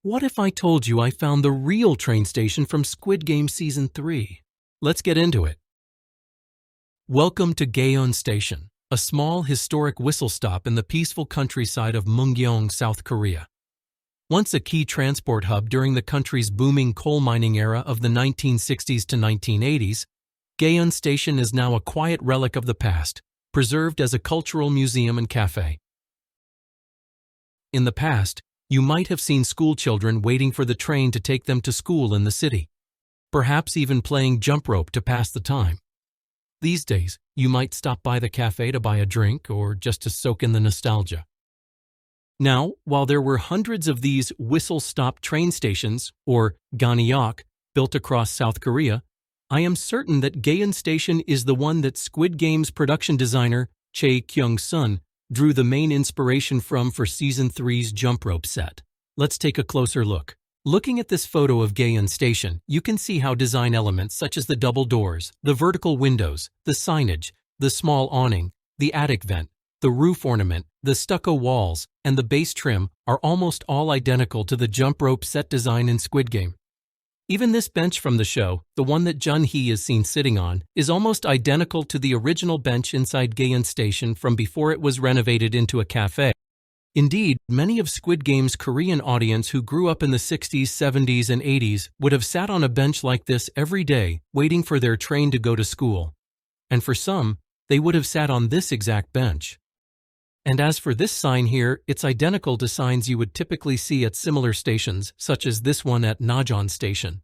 What if I told you I found the real train station from Squid Game Season 3? Let's get into it. Welcome to Gaeun Station, a small historic whistle stop in the peaceful countryside of Mungyeong, South Korea. Once a key transport hub during the country's booming coal mining era of the 1960s to 1980s, Gaeun Station is now a quiet relic of the past, preserved as a cultural museum and cafe. In the past, you might have seen schoolchildren waiting for the train to take them to school in the city, perhaps even playing jump rope to pass the time. These days, you might stop by the cafe to buy a drink or just to soak in the nostalgia. Now, while there were hundreds of these whistle-stop train stations, or ganyeok, built across South Korea, I am certain that Gaeun Station is the one that Squid Game's production designer, Chae Kyung-sun, drew the main inspiration from for Season 3's jump rope set. Let's take a closer look. Looking at this photo of Gaeun Station, you can see how design elements such as the double doors, the vertical windows, the signage, the small awning, the attic vent, the roof ornament, the stucco walls, and the base trim are almost all identical to the jump rope set design in Squid Game. Even this bench from the show, the one that Jun-hee is seen sitting on, is almost identical to the original bench inside Gaeun Station from before it was renovated into a cafe. Indeed, many of Squid Game's Korean audience who grew up in the 60s, 70s, and 80s would have sat on a bench like this every day, waiting for their train to go to school. And for some, they would have sat on this exact bench. And as for this sign here, it's identical to signs you would typically see at similar stations, such as this one at Najeon Station.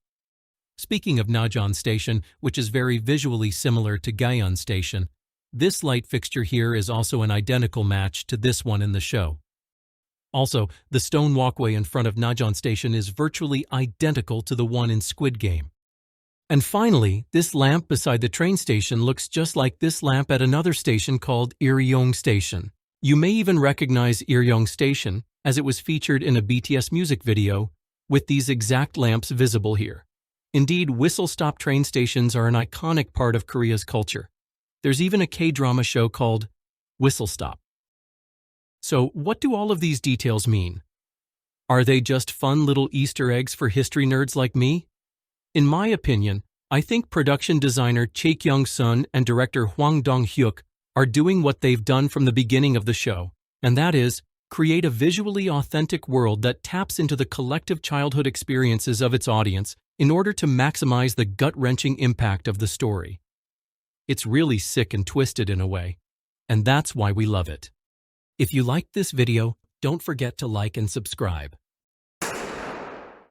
Speaking of Najeon Station, which is very visually similar to Gaeun Station, this light fixture here is also an identical match to this one in the show. Also, the stone walkway in front of Najeon Station is virtually identical to the one in Squid Game. And finally, this lamp beside the train station looks just like this lamp at another station called Iryong Station. You may even recognize Iryong Station, as it was featured in a BTS music video, with these exact lamps visible here. Indeed, whistle-stop train stations are an iconic part of Korea's culture. There's even a K-drama show called Whistle Stop. So, what do all of these details mean? Are they just fun little Easter eggs for history nerds like me? In my opinion, I think production designer Chae Kyung-sun and director Hwang Dong-hyuk are doing what they've done from the beginning of the show, and that is, create a visually authentic world that taps into the collective childhood experiences of its audience in order to maximize the gut-wrenching impact of the story. It's really sick and twisted in a way, and that's why we love it. If you liked this video, don't forget to like and subscribe.